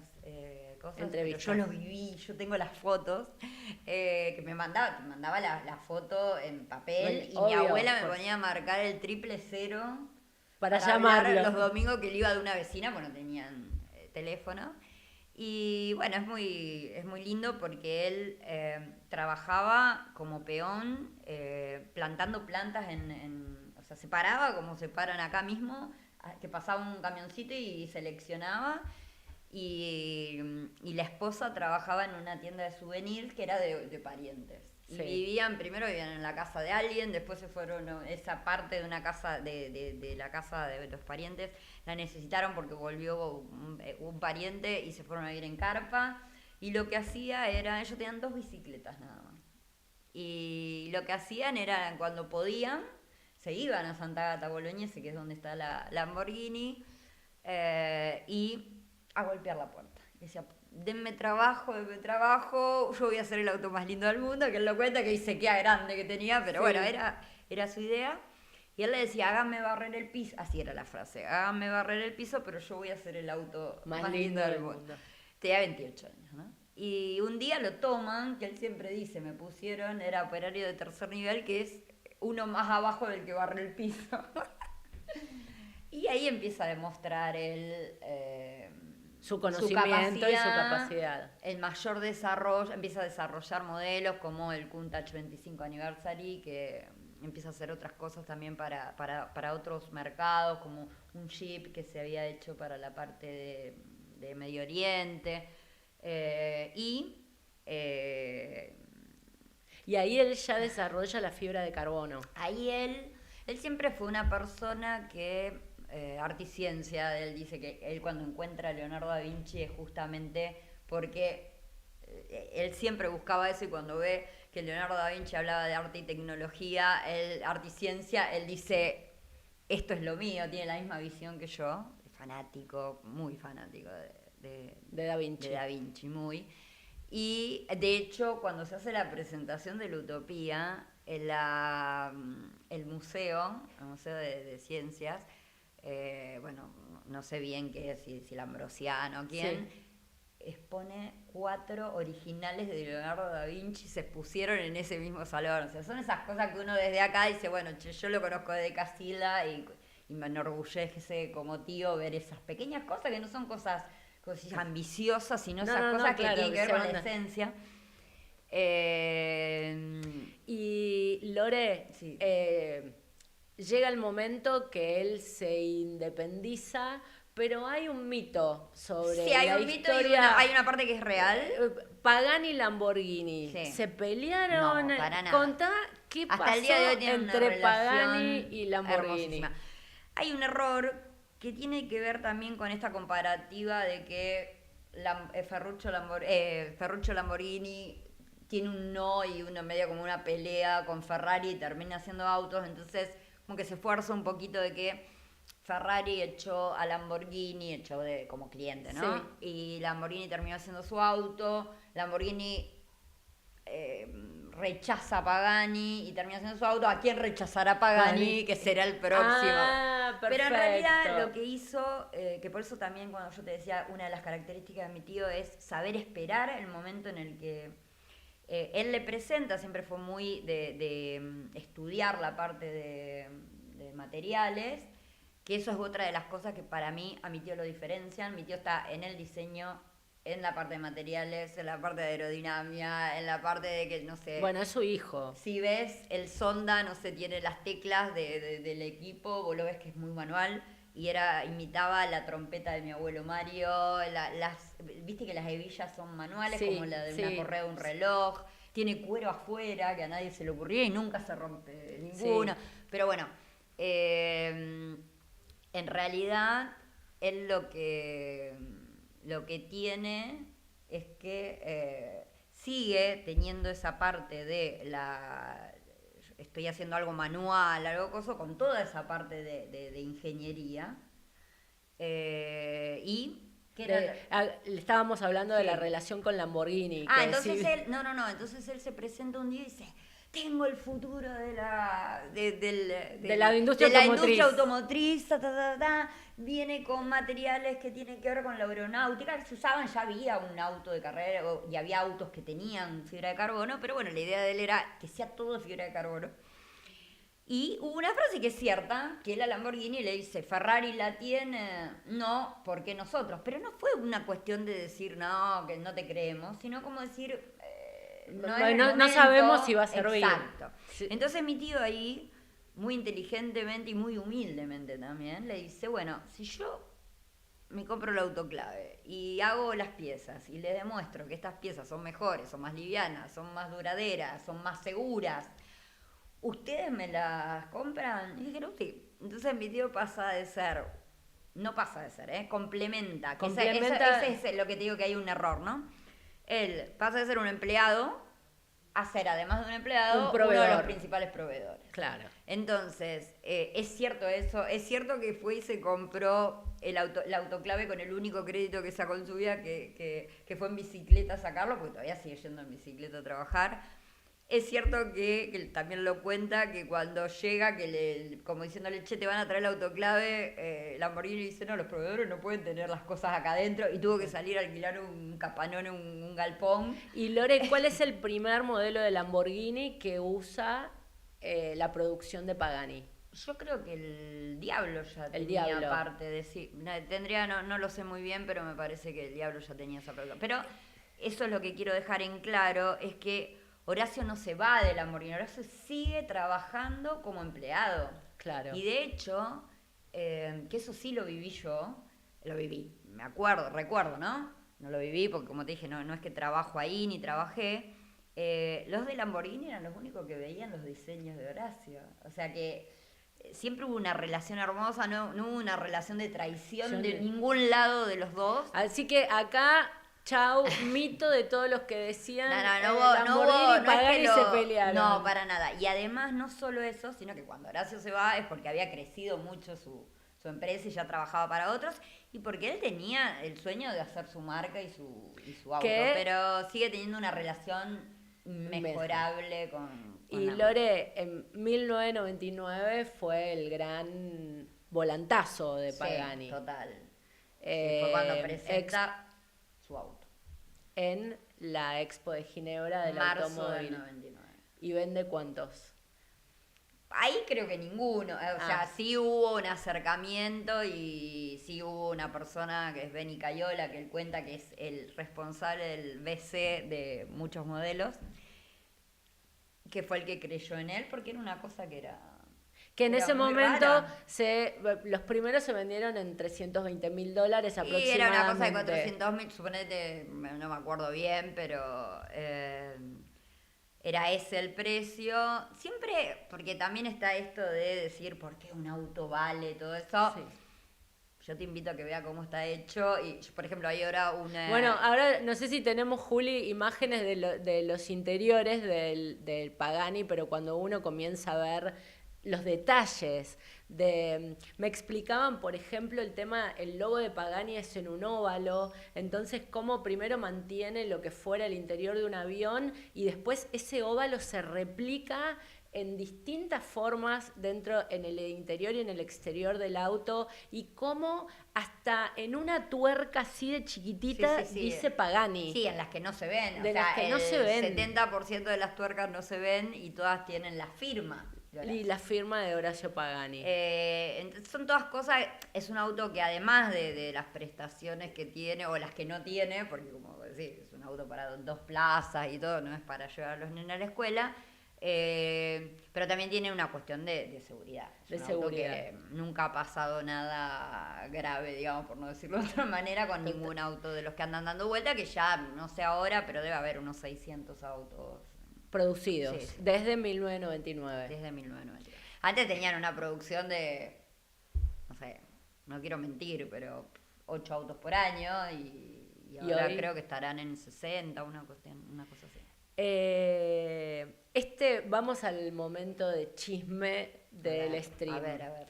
cosas. Entrevistas. Pero yo lo viví, yo tengo las fotos, que me mandaba la foto en papel, y mi Obvio, abuela me pues. ponía a marcar el 000 Para hablar llamarlo. los domingos que él iba de una vecina, porque no tenían teléfono. Y bueno, es muy lindo porque él trabajaba como peón plantando plantas o sea, se paraba como se paran acá mismo, que pasaba un camioncito y seleccionaba. Y la esposa trabajaba en una tienda de souvenirs que era de parientes. Y Sí. primero vivían en la casa de alguien, después se fueron esa parte de una casa, de la casa de los parientes, la necesitaron porque volvió un pariente y se fueron a vivir en carpa. Y lo que hacía era, ellos tenían 2 bicicletas nada más. Y lo que hacían era, cuando podían, se iban a Santa Agata Bolognese, que es donde está la Lamborghini, y a golpear la puerta. Y decía, denme trabajo, yo voy a hacer el auto más lindo del mundo, que él lo cuenta, que dice que grande que tenía, pero Sí. bueno, era su idea. Y él le decía, háganme barrer el piso, así era la frase, háganme barrer el piso, pero yo voy a hacer el auto más lindo del mundo. Tenía 28 años, ¿no? Y un día lo toman, que él siempre dice, me pusieron, era operario de tercer nivel, que es uno más abajo del que barre el piso. Y ahí empieza a demostrar él Su conocimiento y su capacidad. el mayor desarrollo, empieza a desarrollar modelos como el Countach 25 Anniversary, que empieza a hacer otras cosas también para otros mercados, como un Jeep que se había hecho para la parte de Medio Oriente. Y ahí él ya desarrolla la fibra de carbono. Ahí él siempre fue una persona que, articiencia, él dice que él cuando encuentra a Leonardo da Vinci es justamente porque él siempre buscaba eso, y cuando ve que Leonardo da Vinci hablaba de arte y tecnología, articiencia, él dice, esto es lo mío, tiene la misma visión que yo, fanático, muy fanático de Da Vinci. De Da Vinci, muy. Y de hecho, cuando se hace la presentación de la Utopía, el museo de ciencias, bueno, no sé bien qué es, si el Ambrosiano, quién, Sí. expone 4 originales de Leonardo da Vinci, se pusieron en ese mismo salón. O sea, son esas cosas que uno desde acá dice, bueno, che, yo lo conozco desde Casilda y me enorgullece como tío ver esas pequeñas cosas que no son cosas cosas ambiciosas, sino No, esas no, no, cosas que claro, tienen que que ver se con la van a- esencia. Y Lore, Sí. llega el momento que él se independiza, pero hay un mito sobre Sí, hay la un mito y historia. hay una parte que es real. Pagani y Lamborghini Sí. se pelearon. No, para nada. Contá qué Hasta pasó el día de hoy tienen una entre relación Pagani y Lamborghini. hermosísima. Hay un error que tiene que ver también con esta comparativa de que Ferruccio Lamborghini tiene un no y uno medio como una pelea con Ferrari y termina haciendo autos, entonces como que se esfuerza un poquito de que Ferrari echó a Lamborghini, echó como cliente, ¿no? Sí. Y Lamborghini terminó haciendo su auto, Lamborghini rechaza a Pagani y termina haciendo su auto. ¿A quién rechazará Pagani? Que será el próximo. Ah, Pero en realidad perfecto. lo que hizo, que por eso también cuando yo te decía, una de las características de mi tío es saber esperar el momento en el que él le presenta, siempre fue muy de estudiar la parte de materiales, que eso es otra de las cosas que para mí a mi tío lo diferencian. Mi tío está en el diseño, en la parte de materiales, en la parte de aerodinámica, en la parte de que, no sé... Bueno, es su hijo. Si ves, el sonda, no sé, tiene las teclas del equipo, vos lo ves que es muy manual, y imitaba la trompeta de mi abuelo Mario, viste que las hebillas son manuales, Sí, como la de sí. una correa de un reloj, tiene cuero afuera, que a nadie se le ocurría y nunca se rompe ninguno. Sí. Pero bueno, en realidad, él lo que tiene es que sigue teniendo esa parte de estoy haciendo algo manual, algo coso, con toda esa parte de ingeniería. Y que era... Estábamos hablando de Sí. la relación con Lamborghini. Ah, que entonces sí. él, no, entonces él se presenta un día y dice, tengo el futuro de la industria de la automotriz. industria automotriz, viene con materiales que tienen que ver con la aeronáutica, que se usaban, ya había un auto de carrera y había autos que tenían fibra de carbono, pero bueno, la idea de él era que sea todo de fibra de carbono. Y hubo una frase que es cierta, que él a Lamborghini le dice, Ferrari la tiene, no, ¿por qué nosotros? Pero no fue una cuestión de decir, no, que no te creemos, sino como decir, no es el No momento. sabemos si va a servir. Exacto. Sí. Entonces mi tío ahí, muy inteligentemente y muy humildemente también, le dice, bueno, si yo me compro el autoclave y hago las piezas y les demuestro que estas piezas son mejores, son más livianas, son más duraderas, son más seguras, ¿ustedes me las compran? Y dijeron, sí. Entonces mi tío complementa. Complementa. Ese es lo que te digo que hay un error, ¿no? Él pasa de ser un empleado a ser, además de un empleado, Un proveedor. uno de los principales proveedores. Claro. Entonces, es cierto eso, es cierto que fue y se compró la autoclave con el único crédito que sacó en su vida, que fue en bicicleta a sacarlo, porque todavía sigue yendo en bicicleta a trabajar. Es cierto que también lo cuenta, que cuando llega, como diciéndole, che, te van a traer la autoclave, Lamborghini dice, no, los proveedores no pueden tener las cosas acá adentro, y tuvo que salir a alquilar un capanón, un galpón. Y Lore, ¿cuál es el primer modelo de Lamborghini que usa la producción de Pagani? Yo creo que el Diablo ya El tenía Diablo. parte de sí. No lo sé muy bien, pero me parece que el Diablo ya tenía esa producción. Pero eso es lo que quiero dejar en claro, es que Horacio no se va de Lamborghini, Horacio sigue trabajando como empleado. Claro. Y de hecho, que eso sí lo viví yo, recuerdo, ¿no? No lo viví porque, como te dije, no es que trabajo ahí ni trabajé. Los de Lamborghini eran los únicos que veían los diseños de Horacio. O sea que siempre hubo una relación hermosa, no hubo una relación de traición de ningún lado de los dos. Así que acá, chau, mito de todos los que decían No hubo, Lamborghini y Pagani se pelearon. No, para nada. Y además, no solo eso, sino que cuando Horacio se va es porque había crecido mucho su empresa y ya trabajaba para otros, y porque él tenía el sueño de hacer su marca y su auto, pero sigue teniendo una relación mejorable con y Lore, en 1999 fue el gran volantazo de Pagani. Sí, total. Fue cuando presenta su auto. En la Expo de Ginebra del Marzo automóvil. del 99. ¿Y vende cuántos? Ahí creo que ninguno. O sea, sí hubo un acercamiento y sí hubo una persona que es Benny Cayola, que él cuenta que es el responsable del BC de muchos modelos, que fue el que creyó en él, porque era una cosa que era... Que en ese muy momento rara. los primeros se vendieron en $320.000 aproximadamente. Y era una cosa de 400.000, suponete, no me acuerdo bien, pero era ese el precio. Siempre, porque también está esto de decir por qué un auto vale, todo eso. Sí. Yo te invito a que vea cómo está hecho. Y, por ejemplo, hay ahora una... Bueno, ahora no sé si tenemos, Juli, imágenes de los interiores del Pagani, pero cuando uno comienza a ver los detalles me explicaban, por ejemplo, el logo de Pagani es en un óvalo, entonces cómo primero mantiene lo que fuera el interior de un avión y después ese óvalo se replica en distintas formas en el interior y en el exterior del auto, y cómo hasta en una tuerca así de chiquitita dice Pagani. Sí, en las que no se ven. De las que no se ven. El 70% de las tuercas no se ven y todas tienen la firma. Y la firma de Horacio Pagani. Entonces son todas cosas, es un auto que además de las prestaciones que tiene o las que no tiene, porque como decís, es un auto para 2 plazas y todo, no es para llevar a los nenes a la escuela, pero también tiene una cuestión de seguridad. Es un auto que nunca ha pasado nada grave, digamos, por no decirlo de otra manera, con ningún auto de los que andan dando vuelta, que ya no sé ahora, pero debe haber unos 600 autos producidos, sí. Desde 1999. Desde 1999. Antes tenían una producción de, no sé, no quiero mentir, pero 8 autos por año y ahora hoy creo que estarán en 60, una cosa así. Vamos al momento de chisme del stream. A ver.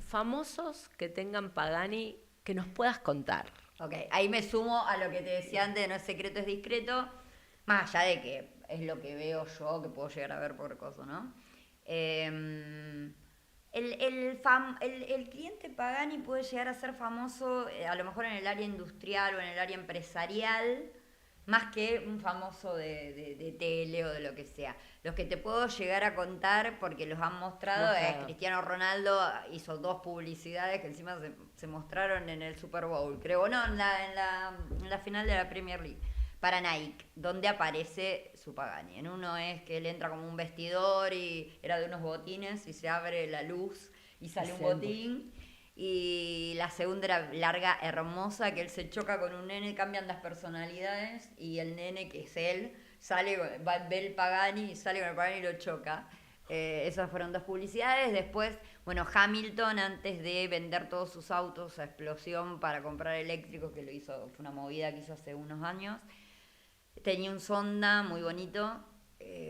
Famosos que tengan Pagani que nos puedas contar. Ok, ahí me sumo a lo que te decía antes de no es secreto, es discreto, más allá de que es lo que veo yo, que puedo llegar a ver por cosas, ¿no? El cliente Pagani puede llegar a ser famoso a lo mejor en el área industrial o en el área empresarial, más que un famoso de tele o de lo que sea. Los que te puedo llegar a contar, porque los han mostrado, es Cristiano Ronaldo hizo 2 publicidades que encima se mostraron en el Super Bowl, creo, no, en la final de la Premier League, para Nike, donde aparece su Pagani. En uno es que él entra como un vestidor y era de unos botines y se abre la luz y sale un botín. Y la segunda era larga, hermosa, que él se choca con un nene, cambian las personalidades y el nene, que es él, ve el Pagani y sale con el Pagani y lo choca. Esas fueron 2 publicidades. Después, bueno, Hamilton, antes de vender todos sus autos a explosión para comprar eléctricos, que lo hizo, fue una movida que hizo hace unos años, tenía un Sonda muy bonito,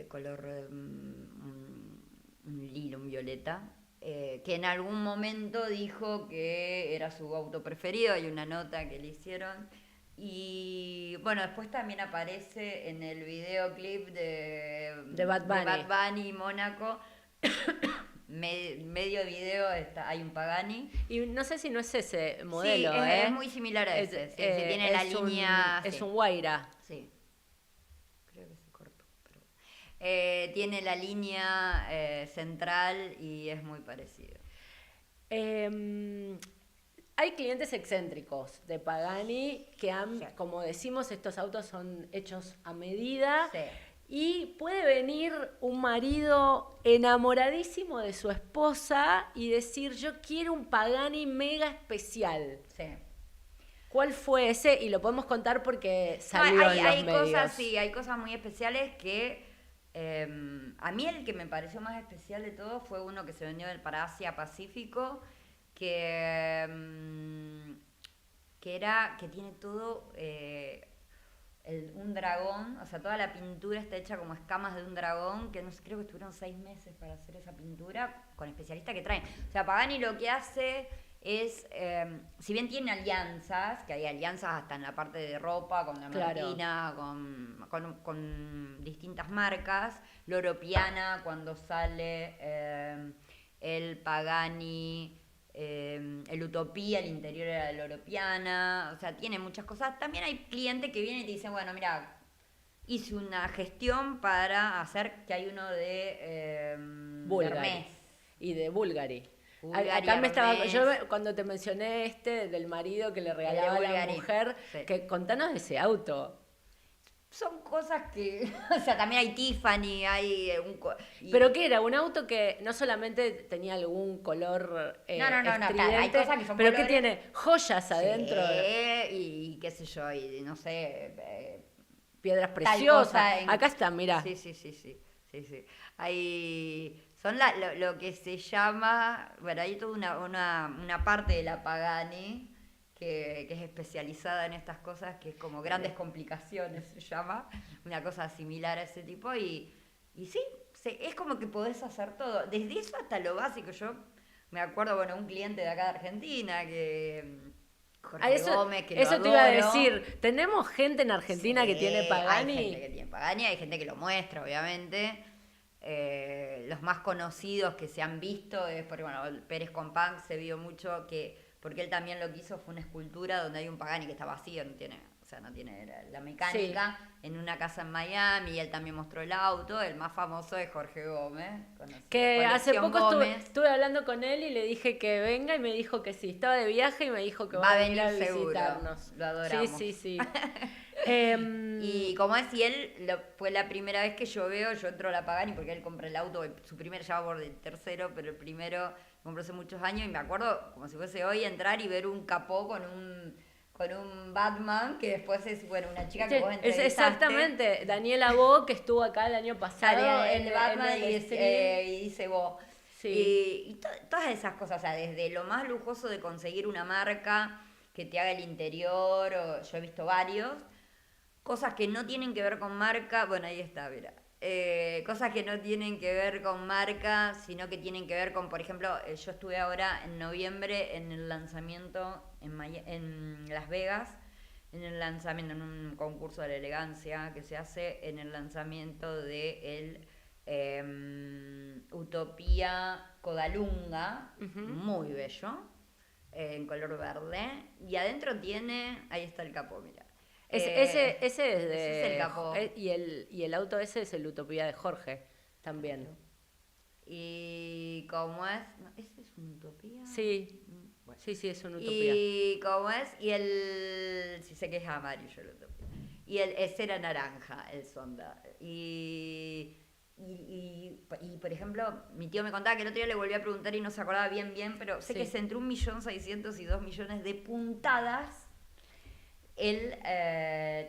color un lila, un violeta, que en algún momento dijo que era su auto preferido. Hay una nota que le hicieron. Y bueno, después también aparece en el videoclip de Bad Bunny y Mónaco. Medio video hay un Pagani. Y no sé si no es ese modelo, sí, es muy similar a ese. Sí, tiene la línea... Es un Huayra. Sí. Creo que se cortó. Pero... tiene la línea central y es muy parecido. Hay clientes excéntricos de Pagani que como decimos, estos autos son hechos a medida. Sí. Y puede venir un marido enamoradísimo de su esposa y decir, yo quiero un Pagani mega especial. Sí. ¿Cuál fue ese? Y lo podemos contar porque salió en los medios. Hay cosas muy especiales que... a mí el que me pareció más especial de todo fue uno que se vendió para Asia Pacífico, que tiene todo... un dragón, o sea, toda la pintura está hecha como escamas de un dragón, que no sé, creo que estuvieron 6 meses para hacer esa pintura, con especialistas que traen. O sea, Pagani lo que hace es, si bien tiene alianzas, que hay alianzas hasta en la parte de ropa, con la Martina, con distintas marcas, Loro Piana, cuando sale el Pagani... el Utopía, el interior era de Loro Piana, o sea, tiene muchas cosas. También hay clientes que vienen y te dicen, bueno, mira, hice una gestión para hacer que hay uno de Hermès, y de Bulgari. Bulgari, Acá me estaba, Hermes. yo cuando te mencioné del marido que le regalaba a la Bulgari, mujer, sí. que contanos de ese auto. Son cosas que, o sea, también hay Tiffany, hay ¿Pero qué era? Un auto que no solamente tenía algún color No, claro, hay estridente, cosas que son pero colores. que tiene joyas Sí, adentro, y qué sé yo, y no sé, piedras tal preciosas. cosa Acá está, mirá. Sí. Hay, son lo que se llama, bueno, hay toda una parte de la Pagani que es especializada en estas cosas, que es como grandes complicaciones, se llama, una cosa similar a ese tipo, y sí, es como que podés hacer todo, desde eso hasta lo básico. Yo me acuerdo, bueno, un cliente de acá de Argentina, que Jorge Gómez, que lo eso te iba a adoro. decir. ¿Tenemos gente en Argentina que tiene Pagani? Hay gente que tiene Pagani, hay gente que lo muestra, obviamente. Los más conocidos que se han visto es, porque bueno, Pérez Compán se vio mucho, porque él también lo que hizo fue una escultura donde hay un Pagani que está vacío, no tiene la mecánica, en una casa en Miami, y él también mostró el auto. El más famoso es Jorge Gómez, Que hace Colección poco Gómez. estuve hablando con él y le dije que venga y me dijo que sí. Estaba de viaje y me dijo que Va a venir venir seguro, visitarnos. lo adoramos. Sí. Y como es, y él fue la primera vez que yo entro a la Pagani, porque él compra el auto, su primer, ya va por el tercero, pero el primero lo compró hace muchos años, y me acuerdo como si fuese hoy entrar y ver un capó con un Batman, que después es, bueno, una chica que vos Es entrevistaste. exactamente Daniela Bo, que estuvo acá el año pasado El de Batman, en el y stream. dice vos. Sí. Y todas esas cosas, o sea, desde lo más lujoso de conseguir una marca que te haga el interior, yo he visto varios, cosas que no tienen que ver con marca, bueno, ahí está, mira. Cosas que no tienen que ver con marca, sino que tienen que ver con, por ejemplo, yo estuve ahora en noviembre en el lanzamiento en Las Vegas, en el lanzamiento, en un concurso de la elegancia que se hace en el lanzamiento de Utopía Codalunga, muy bello, en color verde, y adentro tiene, ahí está el capó, mira. Ese es de... Ese es el capó. Y el auto ese es el Utopía de Jorge, también. Y como es... No, ¿ese es un Utopía? Sí, Bueno. sí, es un Utopía. Y como es... Y el... Sí sé que es amarillo el Utopía. Y ese era naranja, el Sonda. Y por ejemplo, mi tío me contaba que el otro día le volví a preguntar y no se acordaba bien, pero sé que es entre 1.600.000 y 2 millones de puntadas el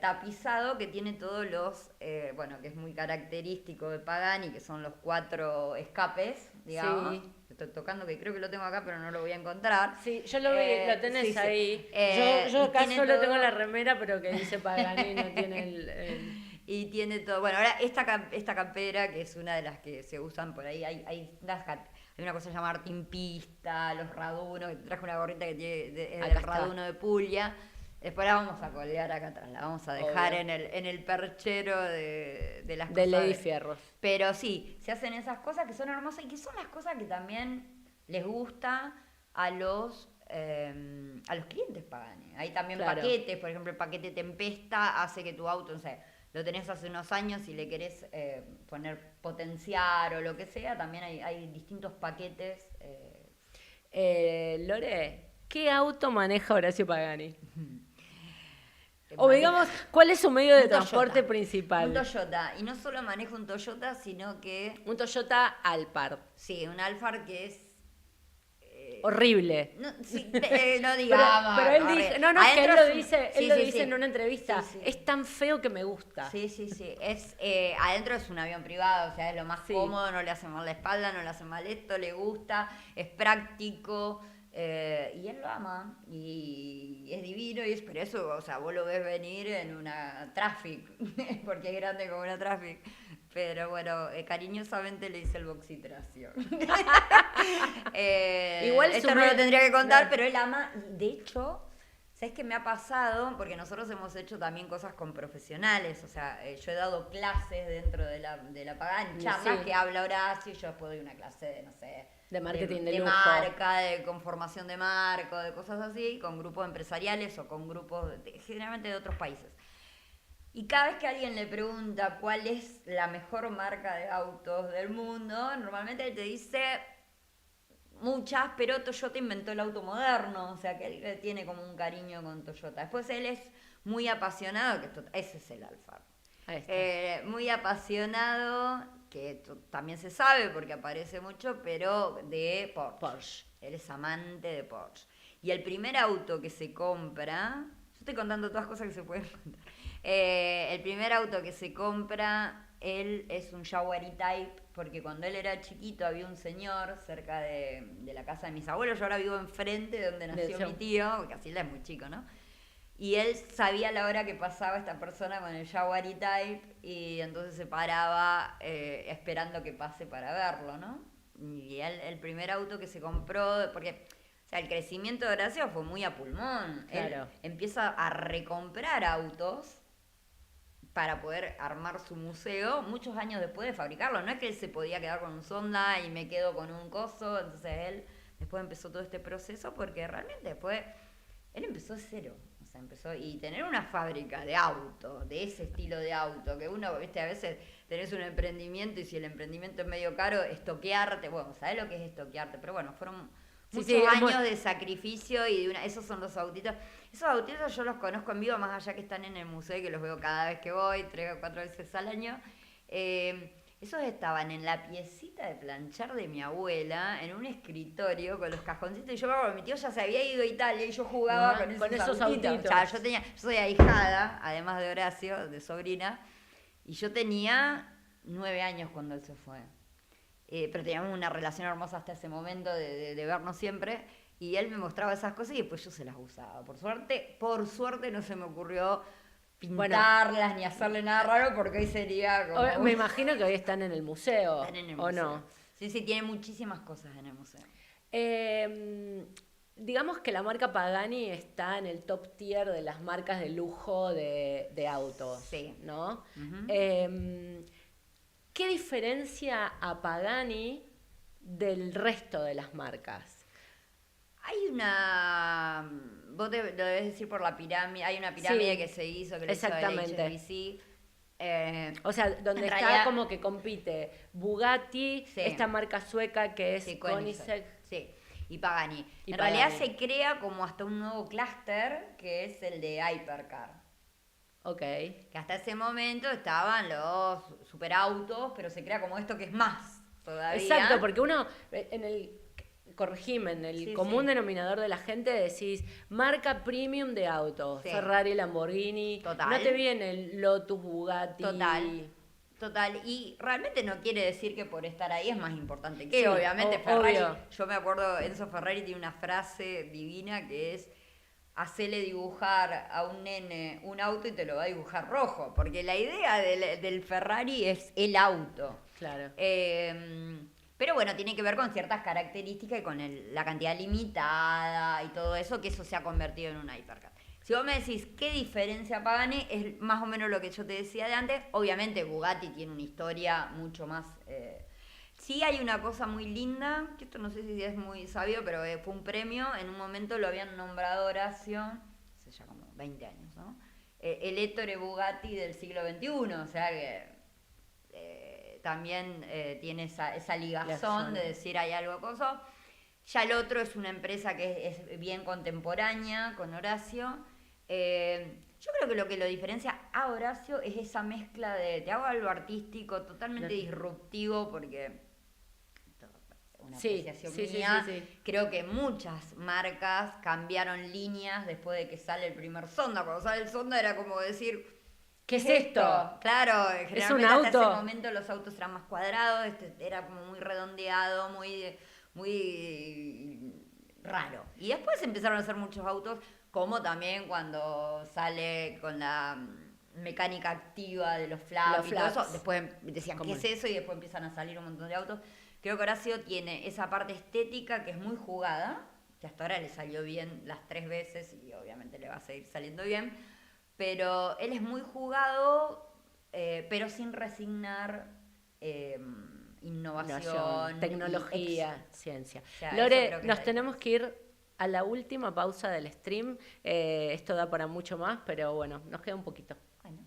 tapizado, que tiene todos los, bueno, que es muy característico de Pagani, que son los 4 escapes, digamos. Sí. Estoy tocando, que creo que lo tengo acá, pero no lo voy a encontrar. Sí, yo lo vi, lo tenés sí. ahí. Yo Y acá tiene solo todo- tengo la remera, pero que dice Pagani, no tiene Y tiene todo. Bueno, ahora esta campera, que es una de las que se usan por ahí, hay una cosa llamada Artimpista, los Raduno, que te traje una gorrita que tiene Acá el está. Raduno de Puglia. Después la vamos a colgar acá atrás, la vamos a dejar Obvio. en el perchero de las de cosas. Lady Fierros. Pero sí, se hacen esas cosas que son hermosas y que son las cosas que también les gusta a los clientes Pagani. Hay también Claro. paquetes, por ejemplo, el paquete Tempesta hace que tu auto, no sé, lo tenés hace unos años y le querés potenciar o lo que sea, también hay distintos paquetes. Lore, ¿qué auto maneja Horacio Pagani? que O maneja- digamos, ¿cuál es su medio de Un transporte Toyota. principal? Un Toyota. Y no solo maneja un Toyota, sino que, Un Toyota Alphard. sí, un Alphard que es... Horrible. No, sí, no digamos. Pero él horrible. dice, no, es que él Adentro lo es un- dice, sí, él lo sí, dice sí. en una entrevista. Sí, sí. Es tan feo que me gusta. Sí. Es, adentro es un avión privado, o sea, es lo más Sí. cómodo, no le hace mal la espalda, no le hace mal esto, le gusta, es práctico, y él lo ama, y es divino, y es por eso, o sea, vos lo ves venir en una Traffic, porque es grande como una Traffic. Pero bueno, cariñosamente le dice el boxitracio. Igual esto su no me- lo tendría que contar, no. pero él ama, y de hecho... ¿Sabes qué me ha pasado? Porque nosotros hemos hecho también cosas con profesionales, o sea, yo he dado clases dentro de la Pagani, charlas Sí. que habla Horacio, y yo después doy una clase de, no sé... De marketing de lujo. marca, de conformación de marca, de cosas así, con grupos empresariales o con grupos generalmente de otros países. Y cada vez que alguien le pregunta cuál es la mejor marca de autos del mundo, normalmente él te dice muchas, pero Toyota inventó el auto moderno, o sea que él tiene como un cariño con Toyota. Después él es muy apasionado, ese es el Alphard. Ahí está. Muy apasionado, que también se sabe porque aparece mucho, pero de Porsche. Él es amante de Porsche. Y el primer auto que se compra, yo estoy contando todas cosas que se pueden contar. El primer auto que se compra, él es un Jaguar E-Type, porque cuando él era chiquito había un señor cerca de la casa de mis abuelos, yo ahora vivo enfrente de donde nació mi tío, porque Casilda es muy chico, ¿no? Y él sabía la hora que pasaba esta persona con el Jaguar E-Type y entonces se paraba esperando que pase para verlo, ¿no? Y él, el primer auto que se compró, porque o sea, el crecimiento de Horacio fue muy a pulmón. Claro. Él empieza a recomprar autos para poder armar su museo muchos años después de fabricarlo. No es que él se podía quedar con un Sonda y me quedo con un coso, entonces él después empezó todo este proceso porque realmente después él empezó de cero. O sea, empezó y tener una fábrica de auto, de ese estilo de auto, que uno, viste, a veces tenés un emprendimiento y si el emprendimiento es medio caro, estoquearte, bueno, sabés lo que es estoquearte, pero bueno, fueron muchos años de sacrificio y esos son los autitos. Esos autitos yo los conozco en vivo, más allá que están en el museo y que los veo cada vez que voy, 3 o 4 veces al año. Esos estaban en la piecita de planchar de mi abuela, en un escritorio con los cajoncitos. Y yo, mi tío ya se había ido a Italia y yo jugaba con esos autitos. O sea, yo soy ahijada, además de Horacio, de sobrina, y yo tenía 9 años cuando él se fue. Pero teníamos una relación hermosa hasta ese momento de vernos siempre. Y él me mostraba esas cosas y después yo se las usaba. Por suerte no se me ocurrió pintarlas ni hacerle nada raro porque hoy sería como... Me imagino que hoy están en el museo. Están en el ¿O museo. no? Sí, tiene muchísimas cosas en el museo. Digamos que la marca Pagani está en el top tier de las marcas de lujo de autos. Sí. ¿No? Uh-huh. ¿Qué diferencia a Pagani del resto de las marcas? Hay una... Vos lo debes decir por la pirámide. Hay una pirámide que se hizo, que lo hizo el HSBC. O sea, donde está realidad, como que compite Bugatti, esta marca sueca que es Koenigsegg. Sí, y Pagani. En realidad se crea como hasta un nuevo clúster, que es el de Hypercar. Ok. Que hasta ese momento estaban los superautos, pero se crea como esto que es más todavía. Exacto, porque uno corregime, en el común denominador de la gente decís marca premium de autos, Ferrari, Lamborghini, total. No te viene el Lotus, Bugatti. Total, y realmente no quiere decir que por estar ahí es más importante que obviamente Ferrari. Obvio. Yo me acuerdo, Enzo Ferrari tiene una frase divina que es: hacele dibujar a un nene un auto y te lo va a dibujar rojo, porque la idea del Ferrari es el auto. Claro. Pero bueno, tiene que ver con ciertas características y con la cantidad limitada y todo eso, que eso se ha convertido en una Hypercar. Si vos me decís qué diferencia Pagani, es más o menos lo que yo te decía de antes. Obviamente Bugatti tiene una historia mucho más... Sí hay una cosa muy linda, que esto no sé si es muy sabio, pero fue un premio. En un momento lo habían nombrado Horacio, hace ya como 20 años, ¿no? El Ettore Bugatti del siglo XXI, o sea que... también tiene esa ligazón de decir hay algo cosa. Ya el otro es una empresa que es bien contemporánea con Horacio. Yo creo que lo que lo diferencia a Horacio es esa mezcla de te hago algo artístico, totalmente disruptivo, porque una apreciación mía. Sí. Creo que muchas marcas cambiaron líneas después de que sale el primer Sonda. Cuando sale el Sonda era como decir... ¿Qué es esto? Claro, es un auto. Hasta ese momento los autos eran más cuadrados, era como muy redondeado, muy raro. Y después empezaron a hacer muchos autos, como también cuando sale con la mecánica activa de los flaps y todo eso. Después decían, ¿qué es eso? Y después empiezan a salir un montón de autos. Creo que Horacio tiene esa parte estética que es muy jugada, que hasta ahora le salió bien las 3 veces y obviamente le va a seguir saliendo bien. Pero él es muy jugado, pero sin resignar innovación, tecnología, ciencia. O sea, Lore, nos tenemos que ir a la última pausa del stream. Esto da para mucho más, pero bueno, nos queda un poquito. Bueno.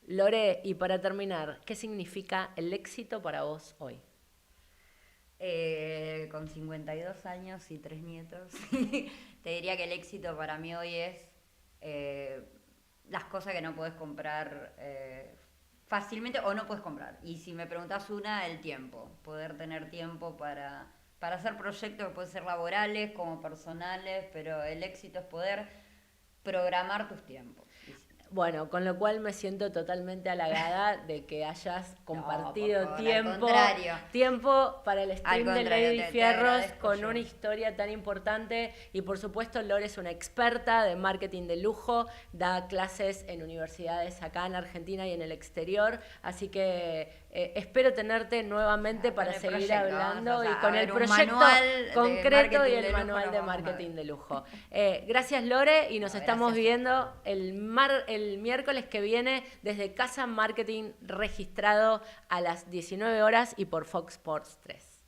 Lore, y para terminar, ¿qué significa el éxito para vos hoy? Con 52 años y 3 nietos, te diría que el éxito para mí hoy es las cosas que no puedes comprar fácilmente o no puedes comprar. Y si me preguntás el tiempo. Poder tener tiempo para hacer proyectos que pueden ser laborales como personales, pero el éxito es poder programar tus tiempos. Bueno, con lo cual me siento totalmente halagada de que hayas compartido por favor, tiempo para el stream de Lady Fierros con yo. una historia tan importante. Y por supuesto, Lore es una experta de marketing de lujo, da clases en universidades acá en Argentina y en el exterior. Así que espero tenerte nuevamente para seguir hablando y con el proyecto concreto y el manual de marketing de lujo. Gracias, Lore, y nos estamos viendo el miércoles que viene desde Casa Marketing, registrado a las 19 horas y por Fox Sports 3.